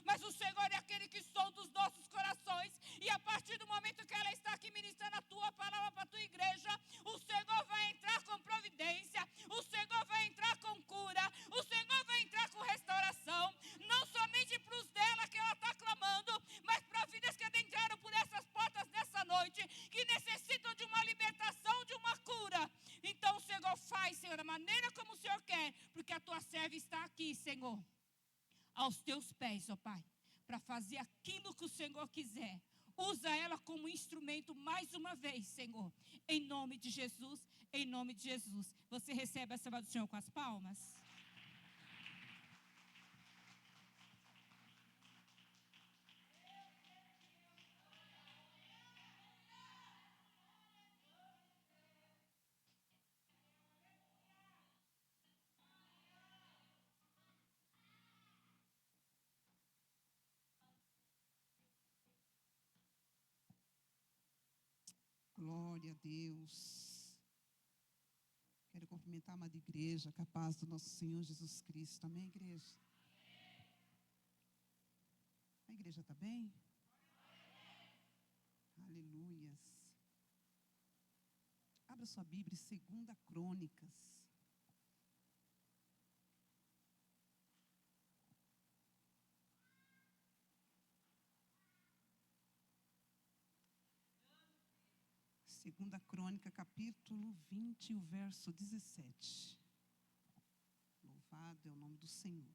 mas o Senhor é aquele que sonda os nossos corações. E a partir do momento que ela está aqui ministrando a tua palavra para a tua igreja, o Senhor vai entrar com providência, o Senhor vai entrar com cura, o Senhor vai entrar com restauração, não somente para os dela que ela está clamando, mas para vidas que adentraram por essas portas nessa noite, que necessitam de uma libertação, de uma cura. Então o Senhor faz, Senhor, da maneira como o Senhor quer, porque a tua serva está aqui, Senhor, aos teus pés, ó Pai, para fazer aquilo que o Senhor quiser. Usa ela como instrumento mais uma vez, Senhor, em nome de Jesus, em nome de Jesus. Você recebe a serva do Senhor com as palmas? Glória a Deus. Quero cumprimentar a amada igreja, com a paz do nosso Senhor Jesus Cristo. Amém, igreja? A igreja está bem? Aleluias. Abra sua Bíblia, 2 Crônicas. Segunda Crônica, capítulo 20, o verso 17. Louvado é o nome do Senhor.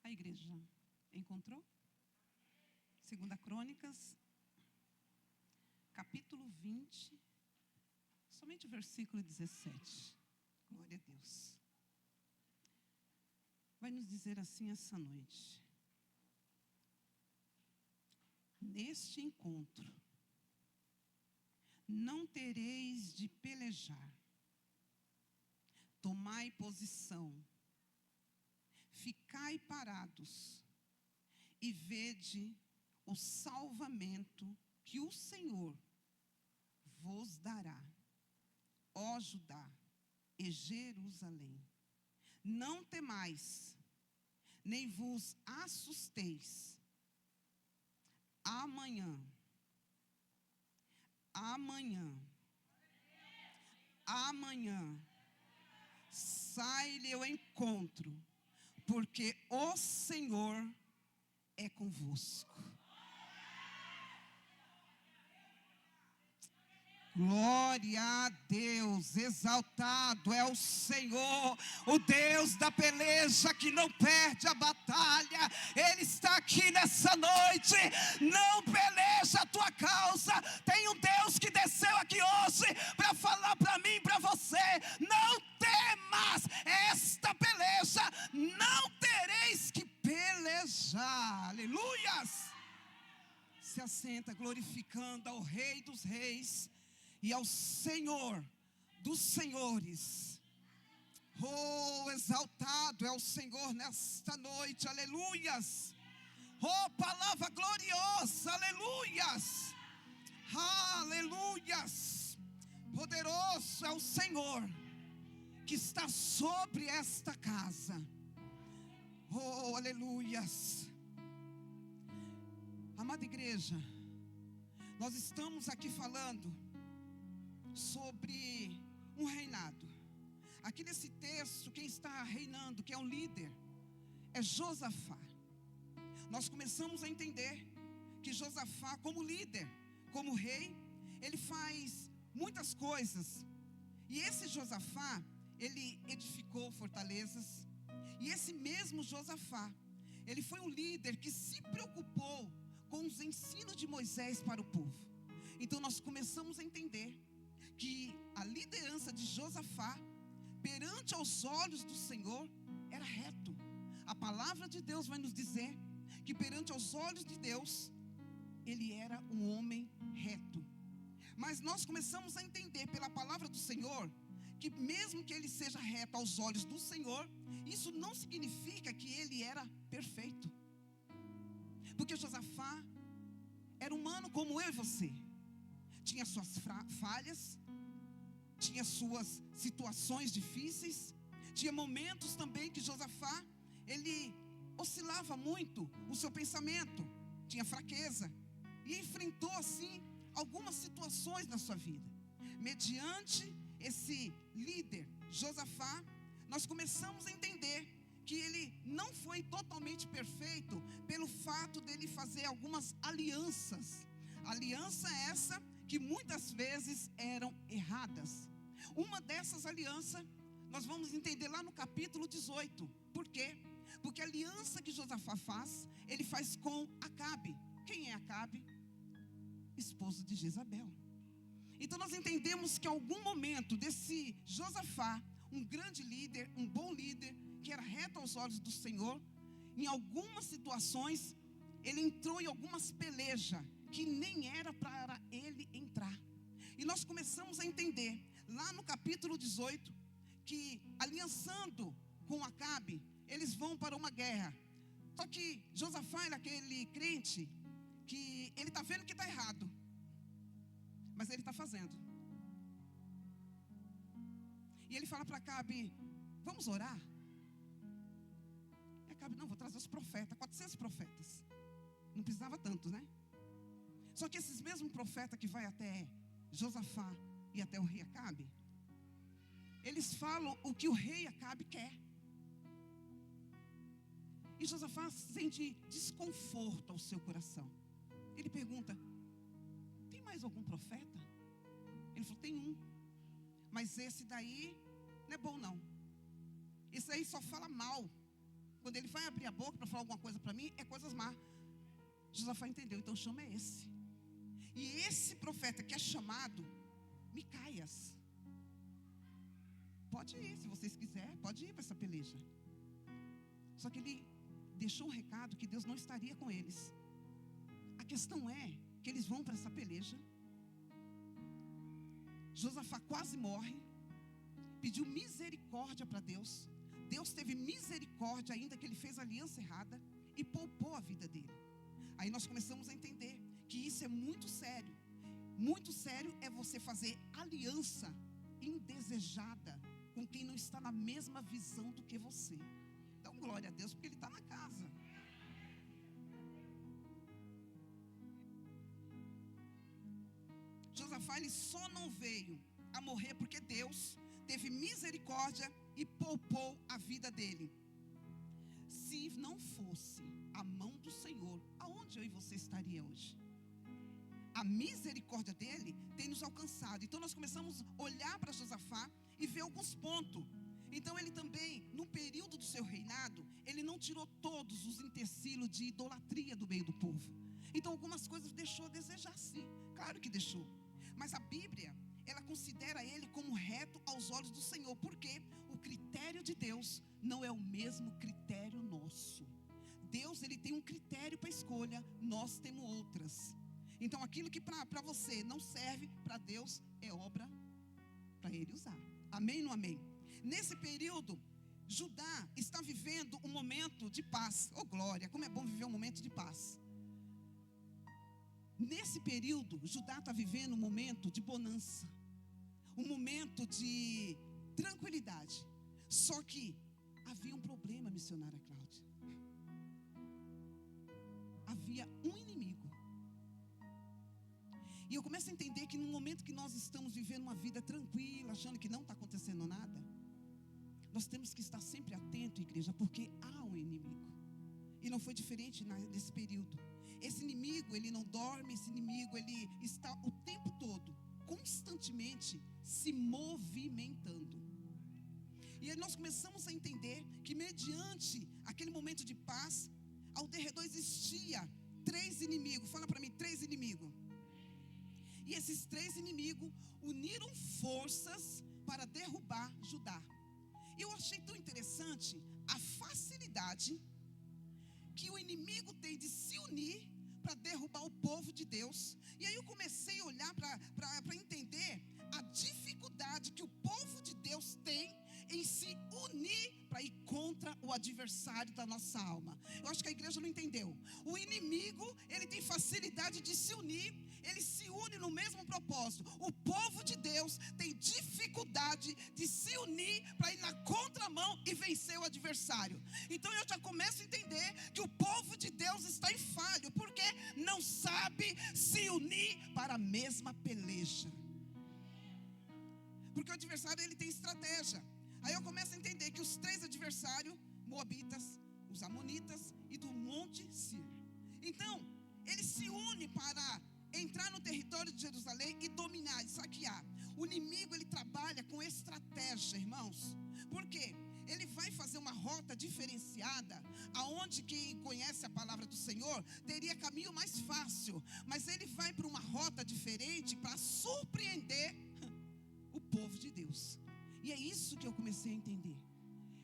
A igreja encontrou? 2 Crônicas, capítulo 20, somente o versículo 17. Glória a Deus. Vai nos dizer assim essa noite: neste encontro, não tereis de pelejar. Tomai posição. Ficai parados e vede o salvamento que o Senhor vos dará, ó Judá e Jerusalém. Não temais, nem vos assusteis. Amanhã sai-lhe ao encontro, porque o Senhor é convosco. Glória a Deus, exaltado é o Senhor, o Deus da peleja que não perde a batalha. Ele está aqui nessa noite, não peleja a tua causa. Tem um Deus que desceu aqui hoje para falar para mim e para você: não temas esta peleja, não tereis que pelejar. Aleluias. Se assenta glorificando ao Rei dos Reis e ao Senhor dos Senhores. Oh, exaltado é o Senhor nesta noite, aleluias. Oh, palavra gloriosa, aleluias. Aleluias. Poderoso é o Senhor que está sobre esta casa. Oh, aleluias. Amada igreja, nós estamos aqui falando sobre um reinado. Aqui nesse texto, quem está reinando, quem é o líder, é Josafá. Nós começamos a entender que Josafá, como líder, como rei, ele faz muitas coisas. E esse Josafá, ele edificou fortalezas. E esse mesmo Josafá, ele foi um líder que se preocupou com os ensinos de Moisés para o povo. Então nós começamos a entender que a liderança de Josafá, perante aos olhos do Senhor, era reto. A palavra de Deus vai nos dizer que perante aos olhos de Deus, ele era um homem reto. Mas nós começamos a entender pela palavra do Senhor que mesmo que ele seja reto aos olhos do Senhor, isso não significa que ele era perfeito. Porque Josafá era humano como eu e você. Tinha suas falhas, tinha suas situações difíceis, tinha momentos também que Josafá, ele oscilava muito o seu pensamento, tinha fraqueza, e enfrentou assim algumas situações na sua vida. Mediante esse líder, Josafá, nós começamos a entender que ele não foi totalmente perfeito pelo fato dele fazer algumas alianças. Aliança essa que muitas vezes eram erradas. Uma dessas alianças, nós vamos entender lá no capítulo 18. Por quê? Porque a aliança que Josafá faz, ele faz com Acabe. Quem é Acabe? Esposo de Jezabel. Então nós entendemos que em algum momento desse Josafá, um grande líder, um bom líder, que era reto aos olhos do Senhor, em algumas situações, ele entrou em algumas pelejas que nem era para ele entrar. E nós começamos a entender, lá no capítulo 18, que aliançando com Acabe, eles vão para uma guerra. Só que Josafá era aquele crente que ele está vendo que está errado, mas ele está fazendo. E ele fala para Acabe: vamos orar? E Acabe: não, vou trazer os profetas, 400 profetas. Não precisava tantos, né? Só que esses mesmos profetas que vai até Josafá e até o rei Acabe, eles falam o que o rei Acabe quer. E Josafá sente desconforto ao seu coração. Ele pergunta: tem mais algum profeta? Ele falou: tem um, mas esse daí não é bom não. Esse aí só fala mal. Quando ele vai abrir a boca para falar alguma coisa para mim, é coisas más. Josafá entendeu, então chama esse. E esse profeta que é chamado, Micaias. Pode ir, se vocês quiserem, pode ir para essa peleja. Só que ele deixou um recado que Deus não estaria com eles. A questão é que eles vão para essa peleja. Josafá quase morre, pediu misericórdia para Deus. Deus teve misericórdia, ainda que ele fez aliança errada, e poupou a vida dele. Aí nós começamos a entender que isso é muito sério. Muito sério é você fazer aliança indesejada com quem não está na mesma visão do que você. Então glória a Deus, porque ele está na casa. Josafá, ele só não veio a morrer porque Deus teve misericórdia e poupou a vida dele. Se não fosse a mão do Senhor, aonde eu e você estaria hoje? A misericórdia dele tem nos alcançado. Então nós começamos a olhar para Josafá e ver alguns pontos. Então ele também, no período do seu reinado, ele não tirou todos os utensílios de idolatria do meio do povo. Então algumas coisas deixou a desejar, sim, claro que deixou. Mas a Bíblia, ela considera ele como reto aos olhos do Senhor. Porque o critério de Deus não é o mesmo critério nosso. Deus, ele tem um critério para escolha, nós temos outras. Então aquilo que para você não serve, para Deus é obra para ele usar. Amém ou não amém? Nesse período, Judá está vivendo um momento de paz. Oh glória, como é bom viver um momento de paz. Nesse período, Judá está vivendo um momento de bonança, um momento de tranquilidade. Só que havia um problema, missionária Cláudia. Havia um inimigo. E eu começo a entender que no momento que nós estamos vivendo uma vida tranquila, achando que não está acontecendo nada, nós temos que estar sempre atento, igreja, porque há um inimigo. E não foi diferente nesse período. Esse inimigo, ele não dorme, esse inimigo, ele está o tempo todo, constantemente se movimentando. E aí nós começamos a entender que mediante aquele momento de paz, ao derredor existia 3 inimigos. Fala para mim, 3 inimigos. E esses 3 inimigos uniram forças para derrubar Judá. Eu achei tão interessante a facilidade que o inimigo tem de se unir para derrubar o povo de Deus. E aí eu comecei a olhar para entender a dificuldade que o povo de Deus o adversário da nossa alma. Eu acho que a igreja não entendeu. O inimigo, ele tem facilidade de se unir, ele se une no mesmo propósito. O povo de Deus tem dificuldade de se unir para ir na contramão e vencer o adversário. Então eu já começo a entender que o povo de Deus está em falho, porque não sabe se unir para a mesma peleja. Porque o adversário, ele tem estratégia. Aí eu começo a entender que os 3 adversários, Moabitas, os Amonitas e do Monte Sir. Então, eles se unem para entrar no território de Jerusalém e dominar, e saquear. O inimigo, ele trabalha com estratégia, irmãos. Por quê? Ele vai fazer uma rota diferenciada, aonde quem conhece a palavra do Senhor teria caminho mais fácil. Mas ele vai para uma rota diferente para surpreender o povo de Deus. E é isso que eu comecei a entender.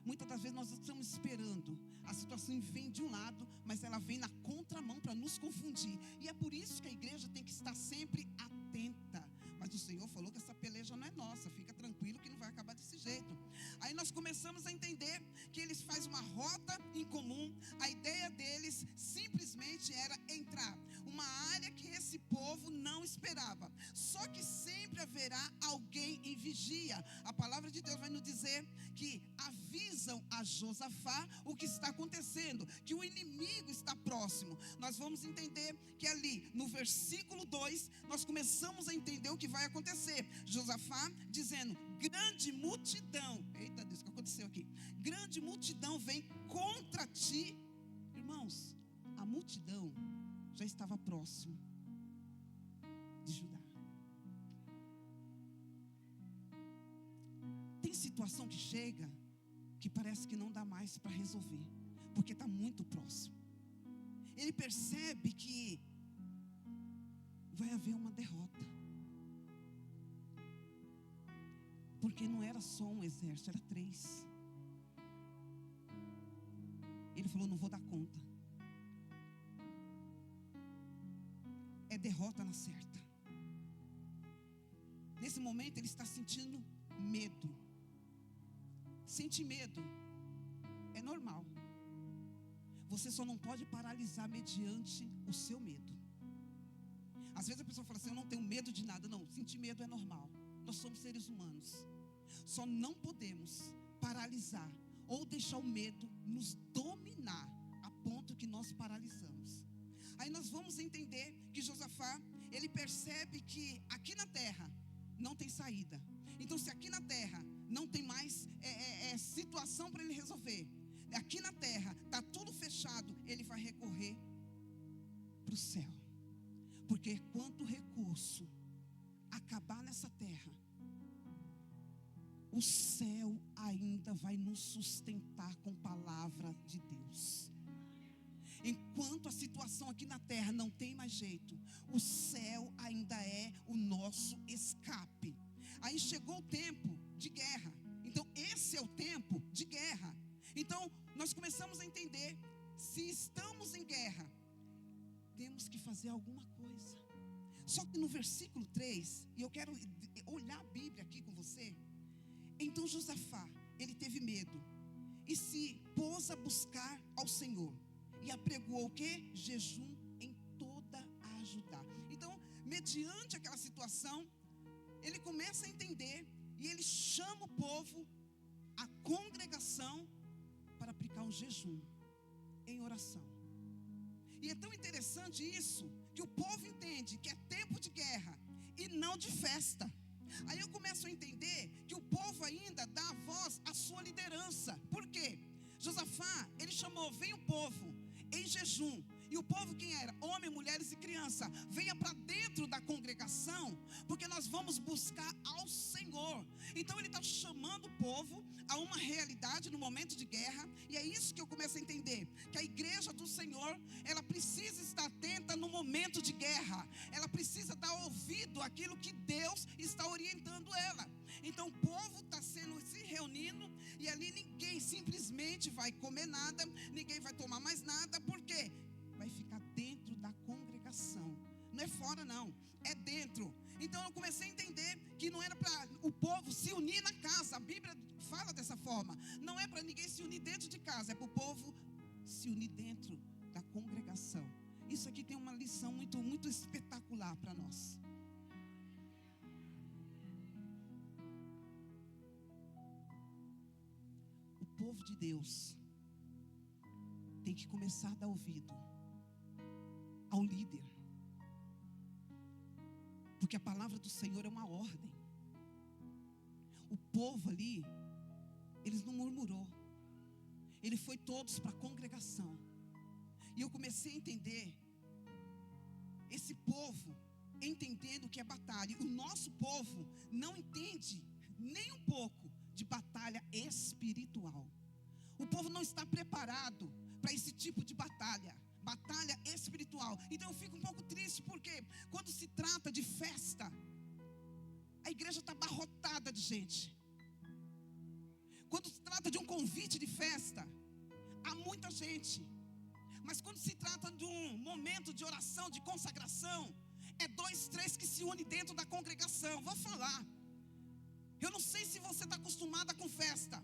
Muitas das vezes nós estamos esperando, a situação vem de um lado, mas ela vem na contramão para nos confundir. E é por isso que a igreja tem que estar sempre atenta. Mas o Senhor falou que essa peleja não é nossa, fica tranquilo que não vai acabar desse jeito. Aí nós começamos a entender que eles fazem uma rota em comum. A ideia deles simplesmente era entrar uma área que esse povo não esperava. Só que sempre haverá alguém em vigia. A palavra de Deus vai nos dizer que avisam a Josafá o que está acontecendo, que o inimigo está próximo. Nós vamos entender que ali no versículo 2 nós começamos a entender o que vai acontecer. Josafá dizendo: grande multidão, eita Deus, o que aconteceu aqui? Grande multidão vem contra ti. Irmãos, a multidão já estava próximo de Judá. Tem situação que chega que parece que não dá mais para resolver, porque está muito próximo. Ele percebe que vai haver uma derrota, porque não era só um exército, era 3. Ele falou: não vou dar conta. É derrota na certa. Nesse momento ele está sentindo medo. Sentir medo é normal. Você só não pode paralisar mediante o seu medo. Às vezes a pessoa fala assim: eu não tenho medo de nada. Não, sentir medo é normal. Nós somos seres humanos. Só não podemos paralisar ou deixar o medo nos dominar a ponto que nós paralisamos. Aí nós vamos entender que Josafá, ele percebe que aqui na terra não tem saída. Então, se aqui na terra não tem mais situação para ele resolver, aqui na terra está tudo fechado, ele vai recorrer para o céu. Porque quanto recurso acabar nessa terra, o céu ainda vai nos sustentar com palavra de Deus. Enquanto a situação aqui na terra não tem mais jeito, o céu ainda é o nosso escape. Aí chegou o tempo de guerra. Então esse é o tempo de guerra. Então nós começamos a entender, se estamos em guerra, temos que fazer alguma coisa. Só que no versículo 3, e eu quero olhar a Bíblia aqui com você. Então Josafá, ele teve medo e se pôs a buscar ao Senhor. E apregoou o quê? Jejum em toda a Judá. Então, mediante aquela situação, ele começa a entender e ele chama o povo, a congregação, para aplicar um jejum em oração. E é tão interessante isso, que o povo entende que é tempo de guerra e não de festa. Aí eu começo a entender que o povo ainda dá voz à sua liderança. Por quê? Josafá, ele chamou: vem o povo em jejum. E o povo quem era? Homens, mulheres e crianças. Venha para dentro da congregação, porque nós vamos buscar ao Senhor. Então ele está chamando o povo a uma realidade no momento de guerra. E é isso que eu começo a entender, que a igreja do Senhor, ela precisa estar atenta no momento de guerra. Ela precisa dar ouvido àquilo que Deus está orientando ela. Então o povo está se reunindo, e ali ninguém simplesmente vai comer nada, ninguém vai tomar mais nada. Por quê? Vai ficar dentro da congregação. Não é fora não, é dentro. Então eu comecei a entender que não era para o povo se unir na casa. A Bíblia fala dessa forma. Não é para ninguém se unir dentro de casa, é para o povo se unir dentro da congregação. Isso aqui tem uma lição muito, muito espetacular para nós. O povo de Deus tem que começar a dar ouvido ao líder, porque a palavra do Senhor é uma ordem. O povo ali, eles não murmurou, ele foi todos para a congregação. E eu comecei a entender esse povo entendendo o que é batalha. O nosso povo não entende nem um pouco de batalha espiritual. O povo não está preparado para esse tipo de batalha espiritual. Então eu fico um pouco triste, porque quando se trata de festa, a igreja está abarrotada de gente. Quando se trata de um convite de festa, há muita gente. Mas quando se trata de um momento de oração, de consagração, é 2, 3 que se unem dentro da congregação. Vou falar. Eu não sei se você está acostumada com festa,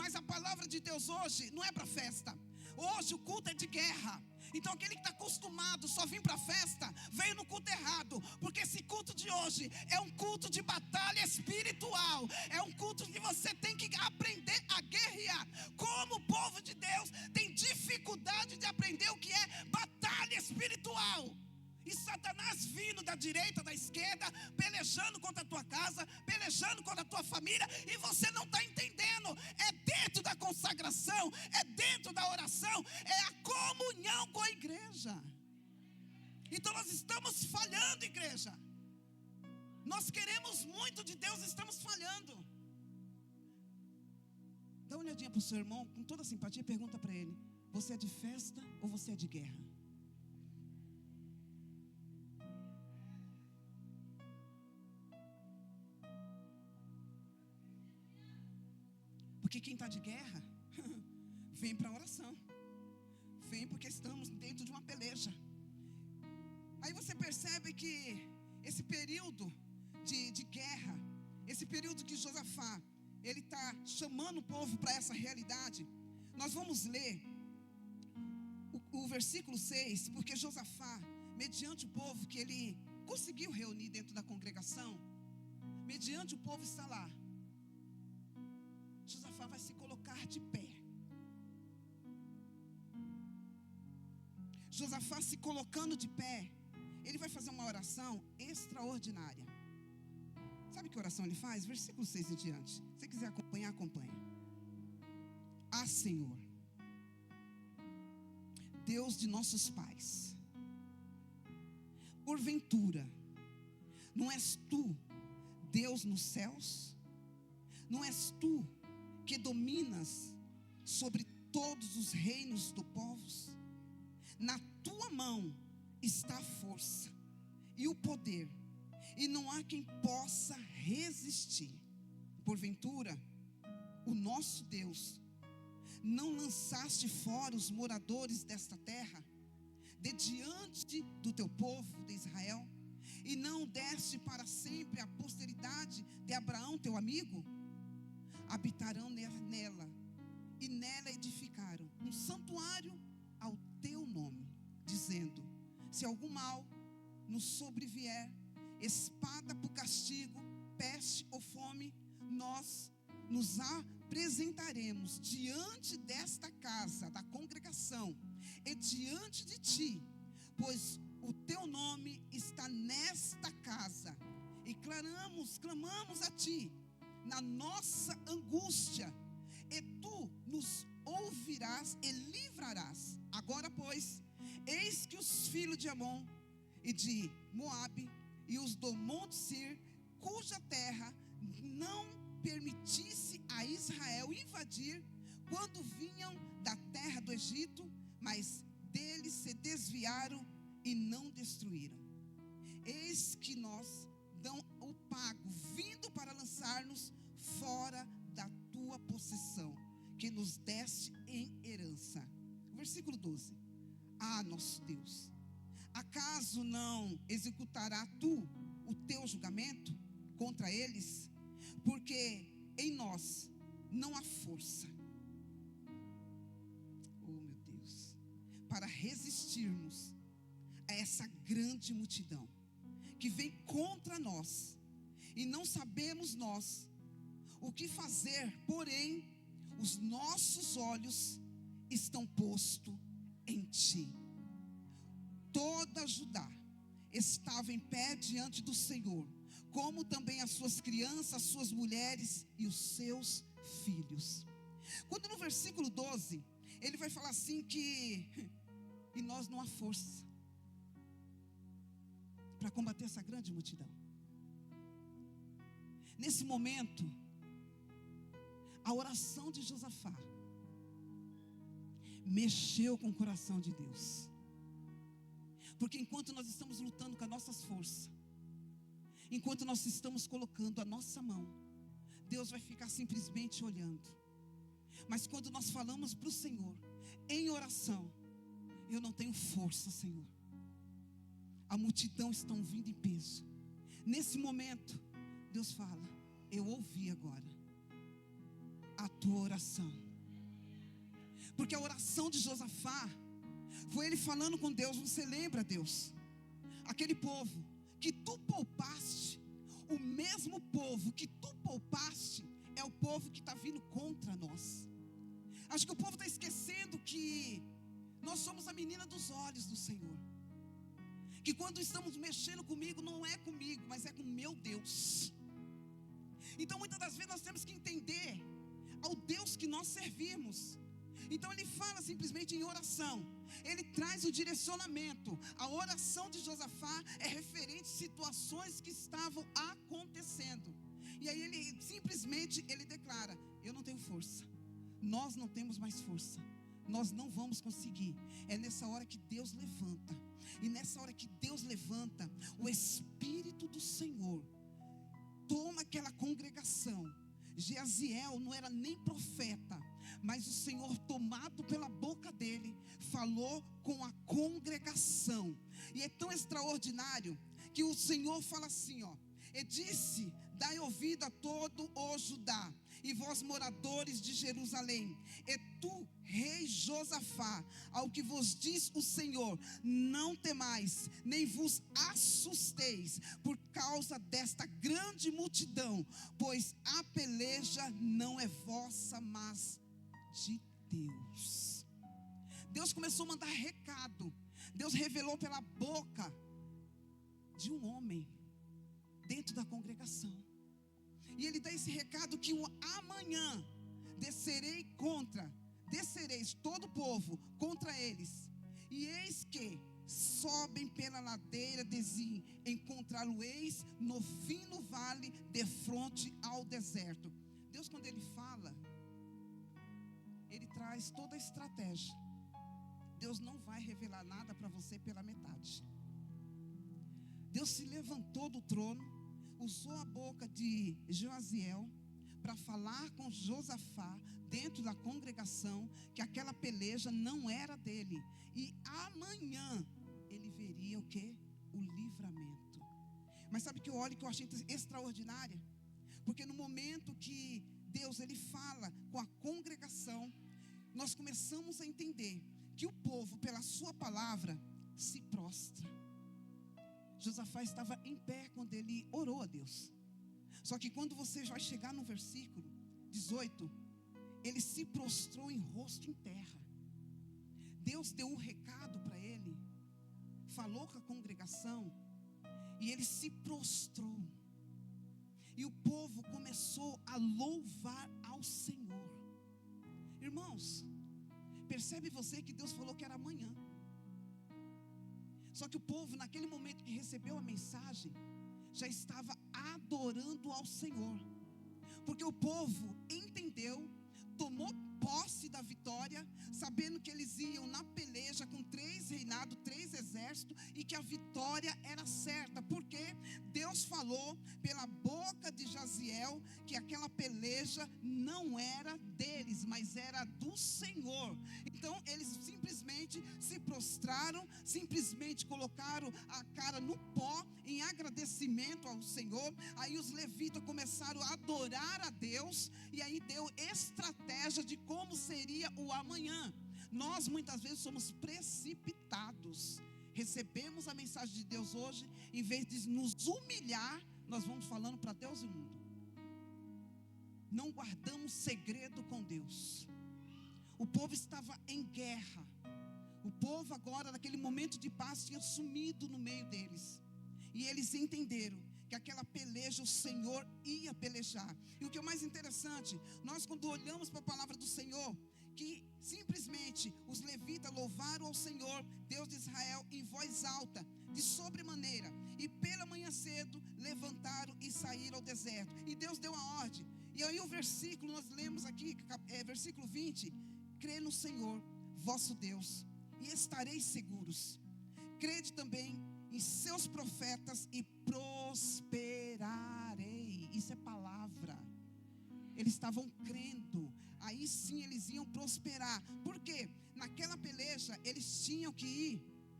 mas a palavra de Deus hoje não é para festa. Hoje o culto é de guerra. Então aquele que está acostumado só vir para a festa, veio no culto errado. Porque esse culto de hoje é um culto de batalha espiritual. É um culto que você tem que aprender a guerrear. Como o povo de Deus tem dificuldade de aprender o que é batalha espiritual. E Satanás vindo da direita, da esquerda, pelejando contra a tua casa, pelejando contra a tua família, e você não está entendendo. É dentro da consagração, é dentro da oração, é a comunhão com a igreja. Então nós estamos falhando, igreja. Nós queremos muito de Deus, estamos falhando. Dá uma olhadinha para o seu irmão, com toda simpatia, e pergunta para ele: você é de festa ou você é de guerra? Porque quem está de guerra, vem para a oração. Vem porque estamos dentro de uma peleja. Aí você percebe que esse período de guerra, esse período que Josafá, ele está chamando o povo para essa realidade. Nós vamos ler o versículo 6, porque Josafá, mediante o povo que ele conseguiu reunir dentro da congregação, mediante o povo estar lá, Josafá vai se colocar de pé. Josafá se colocando de pé, ele vai fazer uma oração extraordinária. Sabe que oração ele faz? Versículo 6 em diante. Se você quiser acompanhar, acompanha. Ah, Senhor, Deus de nossos pais, porventura, não és tu Deus nos céus? Não és tu que dominas sobre todos os reinos do povos? Na tua mão está a força e o poder, e não há quem possa resistir. Porventura, o nosso Deus, não lançaste fora os moradores desta terra, de diante do teu povo de Israel, e não deste para sempre a posteridade de Abraão teu amigo? Habitarão nela, e nela edificaram um santuário ao teu nome, dizendo: se algum mal nos sobrevier, espada por castigo, peste ou fome, nós nos apresentaremos diante desta casa da congregação e diante de ti, pois o teu nome está nesta casa, e clamamos a ti na nossa angústia, e tu nos ouvirás e livrarás. Agora, pois, eis que os filhos de Amon e de Moabe e os do Monte Sir, cuja terra não permitisse a Israel invadir quando vinham da terra do Egito, mas deles se desviaram e não destruíram. Eis que nós dão o pago, vindo para lançar-nos fora da tua possessão, que nos deste em herança. Versículo 12. Ah, nosso Deus, acaso não executará tu o teu julgamento contra eles? Porque em nós não há força, resistirmos a essa grande multidão que vem contra nós, e não sabemos nós o que fazer, porém os nossos olhos estão postos em ti. Toda Judá estava em pé diante do Senhor, como também as suas crianças, as suas mulheres e os seus filhos. Quando no versículo 12, ele vai falar assim que em nós não há força para combater essa grande multidão. Nesse momento, a oração de Josafá mexeu com o coração de Deus. Porque enquanto nós estamos lutando com as nossas forças, enquanto nós estamos colocando a nossa mão, Deus vai ficar simplesmente olhando. Mas quando nós falamos para o Senhor, em oração, eu não tenho força, Senhor, a multidão está vindo em peso. Nesse momento, Deus fala: eu ouvi agora a tua oração. Porque a oração de Josafá foi ele falando com Deus. Você lembra, Deus, aquele povo que tu poupaste, o mesmo povo que tu poupaste é o povo que está vindo contra nós. Acho que o povo está esquecendo que nós somos a menina dos olhos do Senhor, que quando estamos mexendo comigo, não é comigo, mas é com meu Deus. Então muitas das vezes nós temos que entender ao Deus que nós servimos. Então ele fala simplesmente em oração, ele traz o direcionamento. A oração de Josafá é referente a situações que estavam acontecendo. E aí ele simplesmente declara: eu não tenho força, nós não temos mais força, nós não vamos conseguir. É nessa hora que Deus levanta. E nessa hora que Deus levanta, o Espírito do Senhor toma aquela congregação. Jeaziel não era nem profeta, mas o Senhor, tomado pela boca dele, falou com a congregação. E é tão extraordinário que o Senhor fala assim, e disse: dai ouvido a todo o Judá, e vós moradores de Jerusalém, e tu, rei Josafá, ao que vos diz o Senhor, não temais, nem vos assusteis por causa desta grande multidão, pois a peleja não é vossa, mas de Deus. Deus começou a mandar recado. Deus revelou pela boca de um homem dentro da congregação. E ele dá esse recado que amanhã descereis todo o povo contra eles. E eis que sobem pela ladeira de Zim, encontrá-lo-eis no fim do vale, de fronte ao deserto. Deus, quando ele fala, ele traz toda a estratégia. Deus não vai revelar nada para você pela metade. Deus se levantou do trono, usou a boca de Jeaziel para falar com Josafá dentro da congregação que aquela peleja não era dele. E amanhã ele veria o quê? O livramento. Mas sabe que eu olho que eu achei extraordinária? Porque no momento que Deus ele fala com a congregação, nós começamos a entender que o povo, pela sua palavra, se prostra. Josafá estava em pé quando ele orou a Deus. Só que quando você vai chegar no versículo 18, ele se prostrou em rosto em terra. Deus deu um recado para ele, falou com a congregação, e ele se prostrou. E o povo começou a louvar ao Senhor. Irmãos, percebe você que Deus falou que era amanhã. Só que o povo, naquele momento que recebeu a mensagem, já estava adorando ao Senhor. Porque o povo entendeu, tomou posse da vitória, sabendo que eles iam na peleja com 3 reinados, 3 exércitos, e que a vitória era certa. Porque Deus falou pela boca de Jaziel que aquela peleja não era deles, mas era do Senhor. Então eles simplesmente se prostraram, simplesmente colocaram a cara no pó em agradecimento ao Senhor. Aí os levitas começaram a adorar a Deus, e aí deu estratégia de como seria o amanhã. Nós muitas vezes somos precipitados. Recebemos a mensagem de Deus hoje, em vez de nos humilhar, nós vamos falando para Deus e o mundo. Não guardamos segredo com Deus. O povo estava em guerra. O povo agora, naquele momento de paz, tinha sumido no meio deles. E eles entenderam que aquela peleja o Senhor ia pelejar. E o que é mais interessante, nós quando olhamos para a palavra do Senhor, que simplesmente os levitas louvaram ao Senhor, Deus de Israel, em voz alta, de sobremaneira, e pela manhã cedo levantaram e saíram ao deserto, e Deus deu a ordem. E aí o versículo, nós lemos aqui, versículo 20, crê no Senhor, vosso Deus, e estareis seguros, crede também em seus profetas e prosperarei. Isso é palavra. Eles estavam crendo, aí sim eles iam prosperar. Por quê? Naquela peleja eles tinham que ir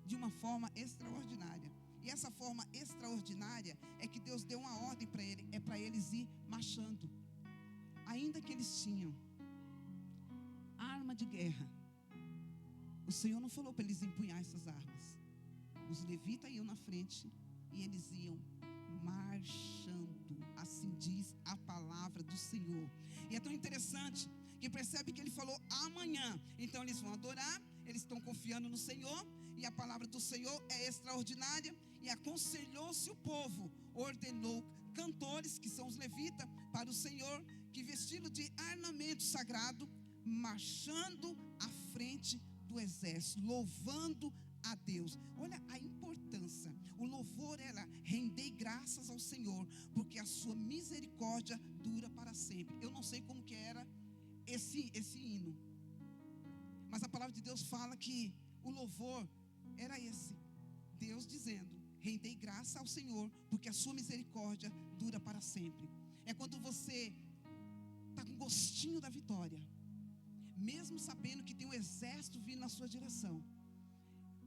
de uma forma extraordinária. E essa forma extraordinária é que Deus deu uma ordem para ele, é para eles ir marchando. Ainda que eles tinham arma de guerra, o Senhor não falou para eles empunhar essas armas. Os levitas iam na frente e eles iam marchando, assim diz a palavra do Senhor. E é tão interessante que percebe que ele falou amanhã. Então eles vão adorar, eles estão confiando no Senhor, e a palavra do Senhor é extraordinária. E aconselhou-se o povo, ordenou cantores, que são os levitas, para o Senhor, que vestido de armamento sagrado, marchando à frente do exército, louvando a Deus. Olha a importância. O louvor era render graças ao Senhor, porque a sua misericórdia dura para sempre. Eu não sei como que era esse hino, mas a palavra de Deus fala que o louvor era esse: Deus dizendo, rendei graça ao Senhor, porque a sua misericórdia dura para sempre. É quando você está com gostinho da vitória, mesmo sabendo que tem um exército vindo na sua direção,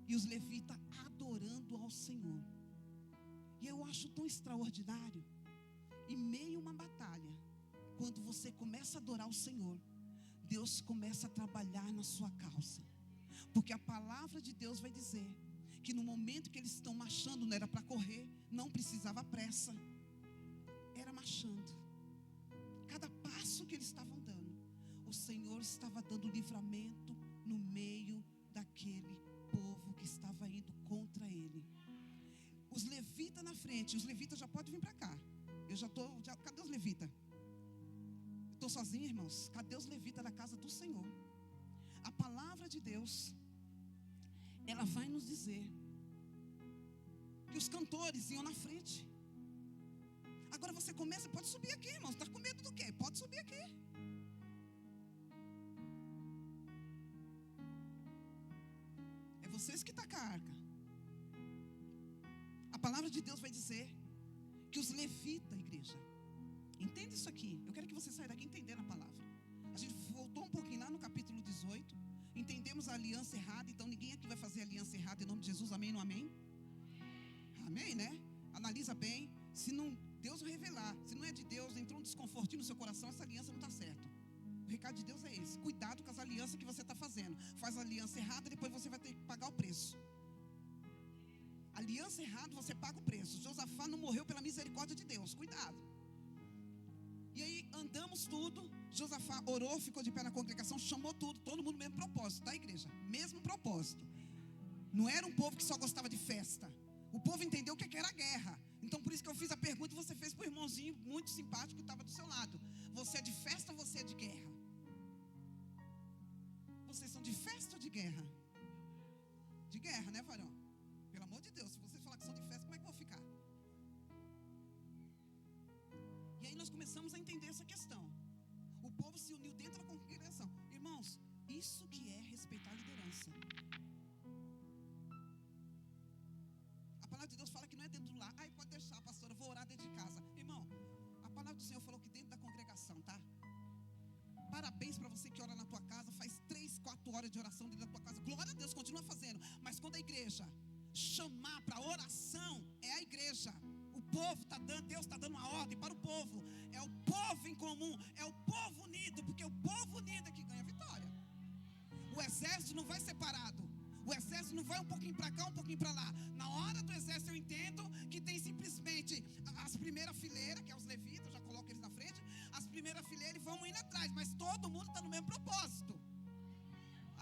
e os levitas adorando ao Senhor. E eu acho tão extraordinário, em meio a uma batalha, quando você começa a adorar o Senhor, Deus começa a trabalhar na sua causa. Porque a palavra de Deus vai dizer que no momento que eles estão marchando, não era para correr, não precisava pressa, era marchando. Cada passo que eles estavam dando, o Senhor estava dando livramento no meio daquele povo que estava indo contra ele. Os levitas na frente, os levitas já podem vir para cá. Cadê os levitas? Estou sozinho, irmãos. Cadê os levitas da casa do Senhor? A palavra de Deus, ela vai nos dizer que os cantores iam na frente. Agora você começa, pode subir aqui, irmãos. Está com medo do quê? Pode subir aqui. É vocês que estão com a arca. A palavra de Deus vai dizer que os levitas, igreja, entenda isso aqui. Eu quero que você saia daqui entendendo a palavra. A gente voltou um pouquinho lá no capítulo 18. Entendemos a aliança errada. Então ninguém aqui vai fazer aliança errada em nome de Jesus, amém ou não amém? Amém, né? Analisa bem. Se não, Deus vai revelar. Se não é de Deus, entrou um desconfortinho no seu coração, essa aliança não está certa. O recado de Deus é esse: cuidado com as alianças que você está fazendo. Faz a aliança errada, depois você vai ter que pagar o preço. Aliança errada, você paga o preço. Josafá não morreu pela misericórdia de Deus. Cuidado. E aí andamos tudo. Josafá orou, ficou de pé na congregação, chamou tudo, todo mundo mesmo propósito, tá, igreja? Mesmo propósito. Não era um povo que só gostava de festa. O povo entendeu o que era guerra. Então por isso que eu fiz a pergunta e você fez para o irmãozinho muito simpático que estava do seu lado: você é de festa ou você é de guerra? Vocês são de festa ou de guerra? De guerra, né, varão? Pelo amor de Deus, se vocês falar que são de festa, como é que eu vou ficar? E aí nós começamos a entender essa questão. O povo se uniu dentro da congregação. Irmãos, isso que é respeitar a liderança. A palavra de Deus fala que não é dentro do lar. Ai, pode deixar, pastora, eu vou orar dentro de casa. Irmão, a palavra do Senhor falou que dentro da congregação, tá? Parabéns para você que ora na tua casa, faz 3, 4 horas de oração dentro da tua casa. Glória a Deus, continua fazendo. Mas quando a igreja chamar para oração, é a igreja. O povo está dando, Deus está dando uma ordem para o povo. É o povo em comum, é o povo unido, porque o povo unido é que ganha a vitória. O exército não vai separado. O exército não vai um pouquinho para cá, um pouquinho para lá. Na hora do exército eu entendo que tem simplesmente as primeiras fileiras, que é os levitas, eu já coloco eles na frente. As primeiras fileiras vão indo atrás, mas todo mundo está no mesmo propósito.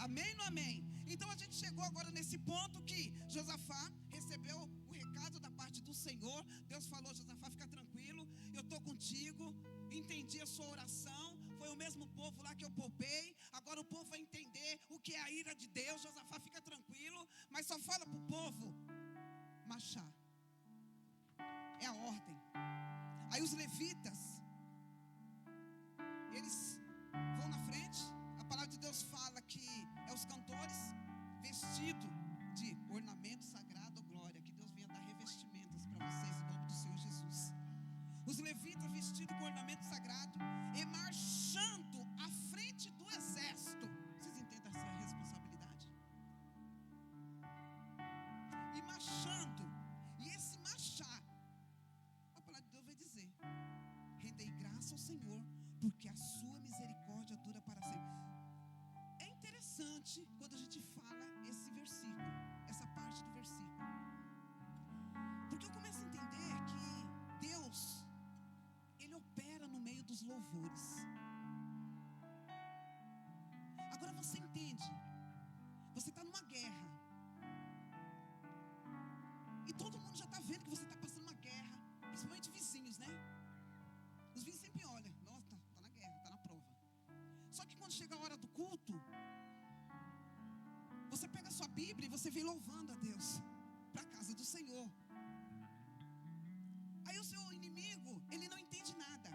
Amém ou não amém? Então a gente chegou agora nesse ponto que Josafá recebeu o recado da parte do Senhor. Deus falou: Josafá, fica tranquilo, eu estou contigo. Entendi a sua oração. Foi o mesmo povo lá que eu poupei. Agora o povo vai entender o que é a ira de Deus. Josafá, fica tranquilo, mas só fala para o povo marchar. É a ordem. Aí os levitas, eles vão na frente. A palavra de Deus fala que é os cantores vestidos de ornamento sagrado, glória. Que Deus venha dar revestimentos para vocês em nome do Senhor Jesus. Os levitas vestidos com ornamento sagrado e marchando à frente do exército. Vocês entendem essa responsabilidade? E marchando. E esse marchar, a palavra de Deus vai dizer: rendei graça ao Senhor, porque a sua misericórdia dura para sempre. É interessante quando a gente fala esse versículo, essa parte do versículo, porque eu começo a entender que Deus, Ele opera no meio dos louvores. Agora você entende, você está numa guerra, e todo mundo já está vendo que você está passando uma guerra, principalmente vizinhos, né? Os vizinhos sempre olham: nossa, está na guerra, está na prova. Só que quando chega a hora do culto, você pega a sua Bíblia e você vem louvando a Deus para a casa do Senhor. Aí o seu inimigo, ele não entende nada.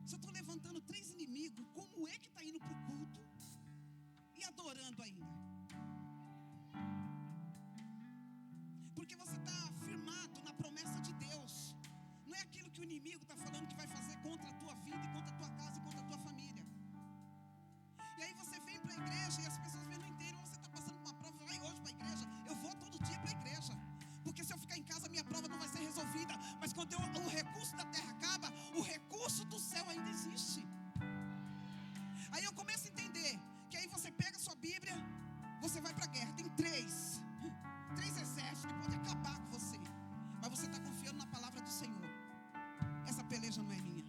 Se eu estou levantando 3 inimigos, como é que está indo para o culto e adorando ainda? Porque você está firmado na promessa de Deus. Não é aquilo que o inimigo está falando que vai fazer contra a tua vida, e contra a tua casa, e contra a tua família. E aí você vem para a igreja e as pessoas não entendem. Você está passando por uma prova, vai hoje para a igreja. Eu vou todo dia para a igreja, porque se eu ficar em casa, minha prova não vai ser resolvida. Mas quando o recurso da terra acaba, o recurso do céu ainda existe. Aí eu começo a entender que aí você pega a sua Bíblia, você vai para a guerra. Tem três exércitos que podem acabar com você, mas você está confiando na palavra do Senhor. Essa peleja não é minha.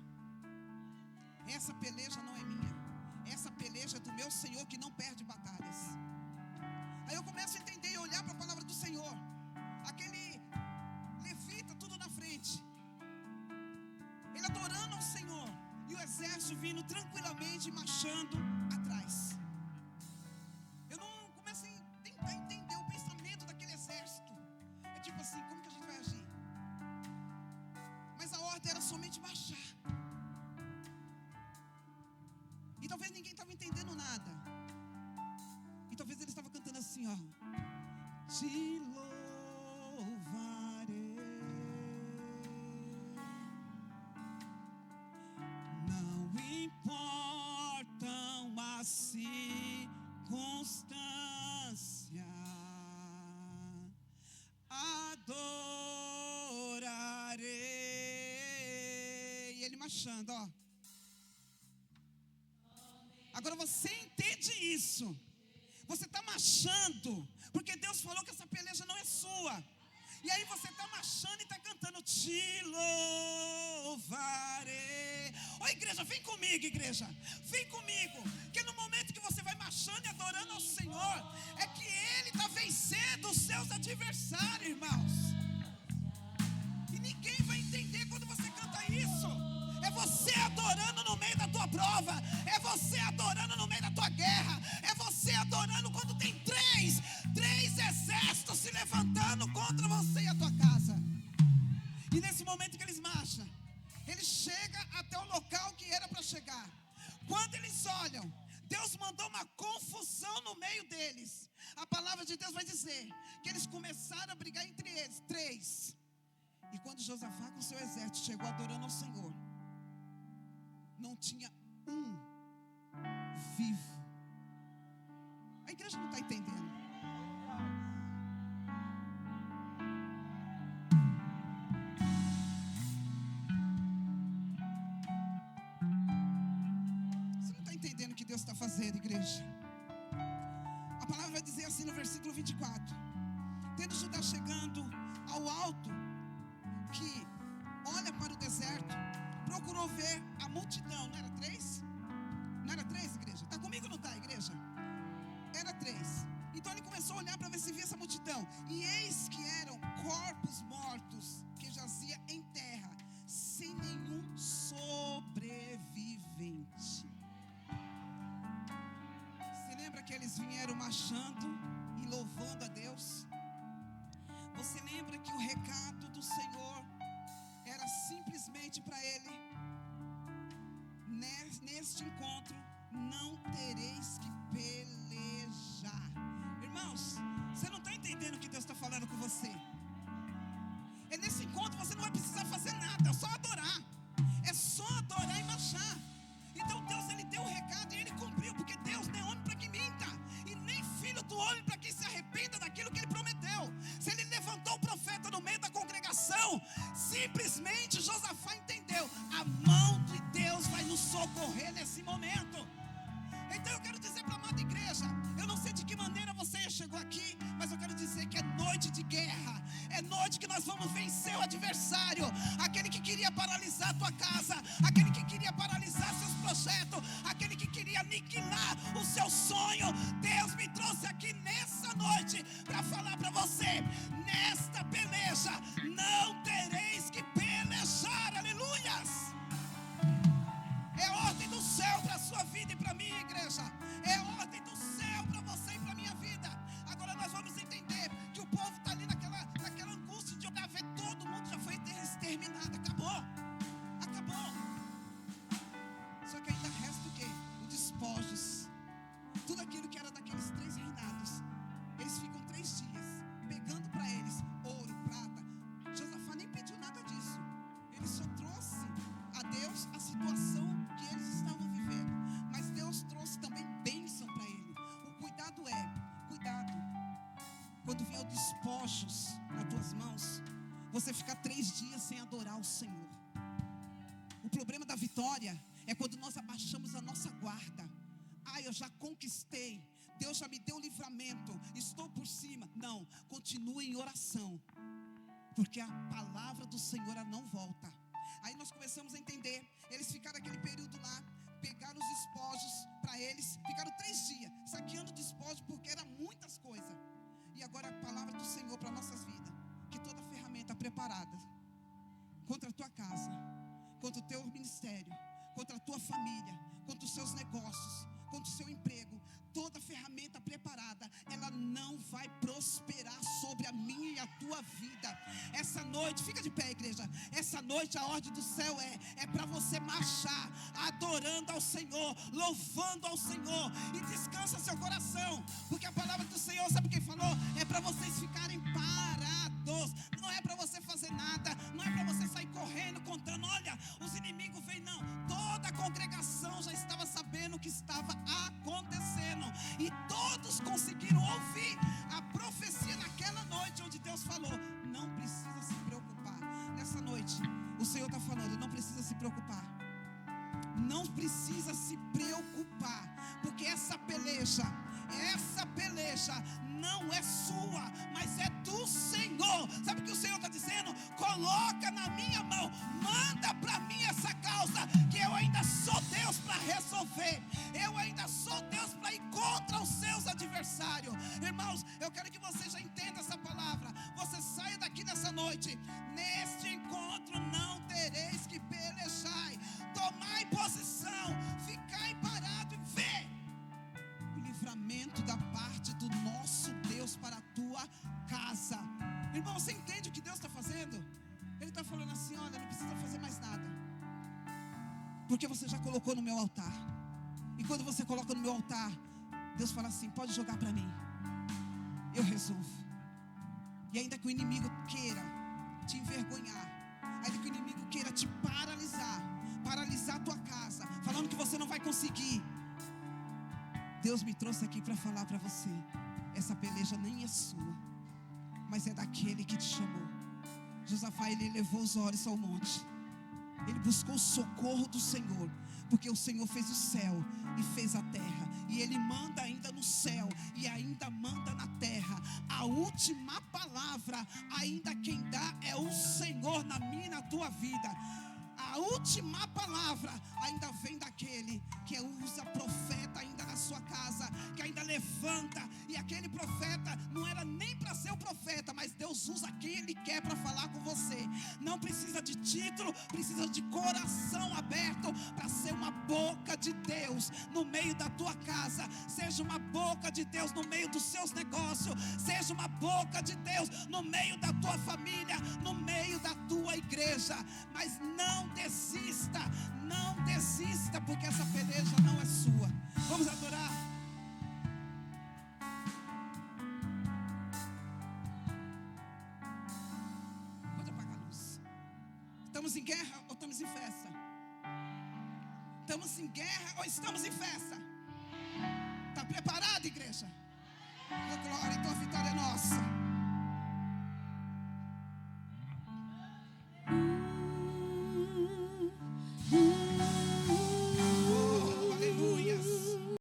Essa peleja não é minha. Essa peleja é do meu Senhor, que não perde batalhas. Aí eu começo a entender e olhar para a palavra do Senhor. Aquele levita tudo na frente, ele adorando ao Senhor, e o exército vindo tranquilamente, marchando atrás. Eu não começo a tentar entender o pensamento daquele exército. É tipo assim: como que a gente vai agir? Mas a ordem era somente marchar. E talvez ninguém estava entendendo nada. E talvez ele estava cantando assim, ó: te louvarei, não importam as circunstâncias, adorarei. E ele marchando, ó. Agora você entende isso. Você está marchando, porque Deus falou que essa peleja não é sua. E aí você está marchando e está cantando: te louvarei. Ô igreja, vem comigo, igreja. Vem comigo. Que no momento que você vai marchando e adorando ao Senhor, é que Ele está vencendo os seus adversários, irmãos. E ninguém vai entender quando você canta isso. É você adorando no meio da tua prova. É você adorando no meio da tua guerra. É você adorando quando tem três exércitos se levantando contra você e a tua casa. E nesse momento que eles marcham, eles chegam até o local que era para chegar. Quando eles olham, Deus mandou uma confusão no meio deles. A palavra de Deus vai dizer que eles começaram a brigar entre eles, 3. E quando Josafá com seu exército chegou adorando ao Senhor, não tinha um vivo. A igreja não está entendendo. Você não está entendendo o que Deus está fazendo, igreja. no versículo 24: tendo Judá chegando ao alto, que olha para o deserto, procurou ver a multidão. Não era 3? Não era 3, igreja? Está comigo ou não está, igreja? Era 3. Então ele começou a olhar para ver se via essa multidão. E eis que eram corpos mortos que jazia em terra, sem nenhum sobrevivente. Você lembra que eles vieram marchando e louvando a Deus? Você lembra que o recado do Senhor era simplesmente para ele: neste encontro não tereis que pelejar. Irmãos, você não está entendendo o que Deus está falando com você. É nesse encontro você não vai precisar fazer nada, é só adorar. É só adorar e marchar. Então Deus, ele deu o recado e ele cumpriu, porque Deus não é homem para que minta, e nem filho do homem para que se arrependa daquilo que ele prometeu. Se ele levantou o profeta no meio da congregação, simplesmente Josafá entendeu: a mão de Deus vai nos socorrer nesse momento. Então eu quero dizer para a amada igreja, eu não sei de que maneira você chegou aqui, mas eu quero dizer que é noite de guerra, é noite que nós vamos vencer o adversário, aquele que queria paralisar a tua casa, aquele que queria paralisar seus projetos, aquele que queria aniquilar o seu sonho. Deus me trouxe aqui nessa noite para falar para você: nesta peleja não tereis que pelejar. Aleluias! É ordem do céu para a sua vida e para a minha, igreja. É ordem do céu para você e para a minha vida. Agora nós vamos entender que o povo está ali naquela angústia de olhar, ver todo mundo já foi exterminado. Acabou. Só que ainda resta o quê? Os despojos. Tudo aquilo que era daqueles 3 reinados. Eles ficam 3 dias pegando para eles ouro, prata. Josafá nem pediu nada disso. Ele só trouxe a Deus a situação que eles estavam vivendo. Mas Deus trouxe também bênção para ele. O cuidado quando vier os despojos nas tuas mãos, você ficar 3 dias sem adorar o Senhor. O problema da vitória é quando nós abaixamos a nossa guarda. Eu já conquistei, Deus já me deu livramento, estou por cima. Não, continue em oração, porque a palavra do Senhor ela não volta. Aí nós começamos a entender. Eles ficaram aquele período lá, pegaram os despojos para eles, ficaram 3 dias saqueando despojos, porque eram muitas coisas. E agora a palavra do Senhor para nossas vidas: que toda ferramenta preparada contra a tua casa, contra o teu ministério, contra a tua família, contra os seus negócios, contra o seu emprego, toda ferramenta preparada, ela não vai prosperar sobre a minha e a tua vida. Essa noite, fica de pé, igreja. Essa noite a ordem do céu é para você marchar adorando ao Senhor, louvando ao Senhor, e descansa seu coração, porque a palavra do Senhor, sabe quem falou? É para vocês ficarem parados. Não é para você fazer nada, não é para você sair correndo contando: olha, os inimigos vêm. Não, toda a congregação já estava sabendo o que estava acontecendo, e todos conseguiram ouvir a profecia naquela noite, onde Deus falou: não precisa se preocupar. Nessa noite o Senhor está falando: não precisa se preocupar. Não precisa se preocupar, porque essa peleja não é sua, mas é do Senhor. Sabe o que o Senhor está dizendo? Coloca na minha mão, manda para mim essa causa, que eu ainda sou Deus para resolver. Eu ainda sou Deus para ir contra os seus adversários. Irmãos, eu quero que você já entenda essa palavra. Você saia daqui nessa noite: neste encontro não tereis que pelejar. Tomai posição, ficai parado e vê o livramento da parte do nosso Deus para a tua casa. Irmão, você entende o que Deus está fazendo? Ele está falando assim: olha, não precisa fazer mais nada, porque você já colocou no meu altar. E quando você coloca no meu altar, Deus fala assim: pode jogar para mim, eu resolvo. E ainda que o inimigo queira te envergonhar, ainda que o inimigo queira te paralisar a tua casa, falando que você não vai conseguir, Deus me trouxe aqui para falar para você: essa peleja nem é sua, mas é daquele que te chamou. Josafá, ele levou os olhos ao monte, ele buscou o socorro do Senhor, porque o Senhor fez o céu e fez a terra, e e Ele manda ainda no céu e ainda manda na terra. A última palavra, ainda quem dá é o Senhor na minha e na tua vida. A última palavra ainda vem daquele que usa profeta ainda na sua casa, que ainda levanta. E aquele profeta não era nem para ser o profeta, mas Deus usa quem Ele quer para falar com você. Não precisa de título, precisa de coração aberto para ser uma boca de Deus no meio da tua casa. Seja uma boca de Deus no meio dos seus negócios. Seja uma boca de Deus no meio da tua família, no meio da tua igreja. Mas não desista, não desista, porque essa peleja não é sua. Vamos adorar. Pode apagar a luz. Estamos em guerra ou estamos em festa? Estamos em guerra ou estamos em festa? Está preparado, igreja? Oh, glória.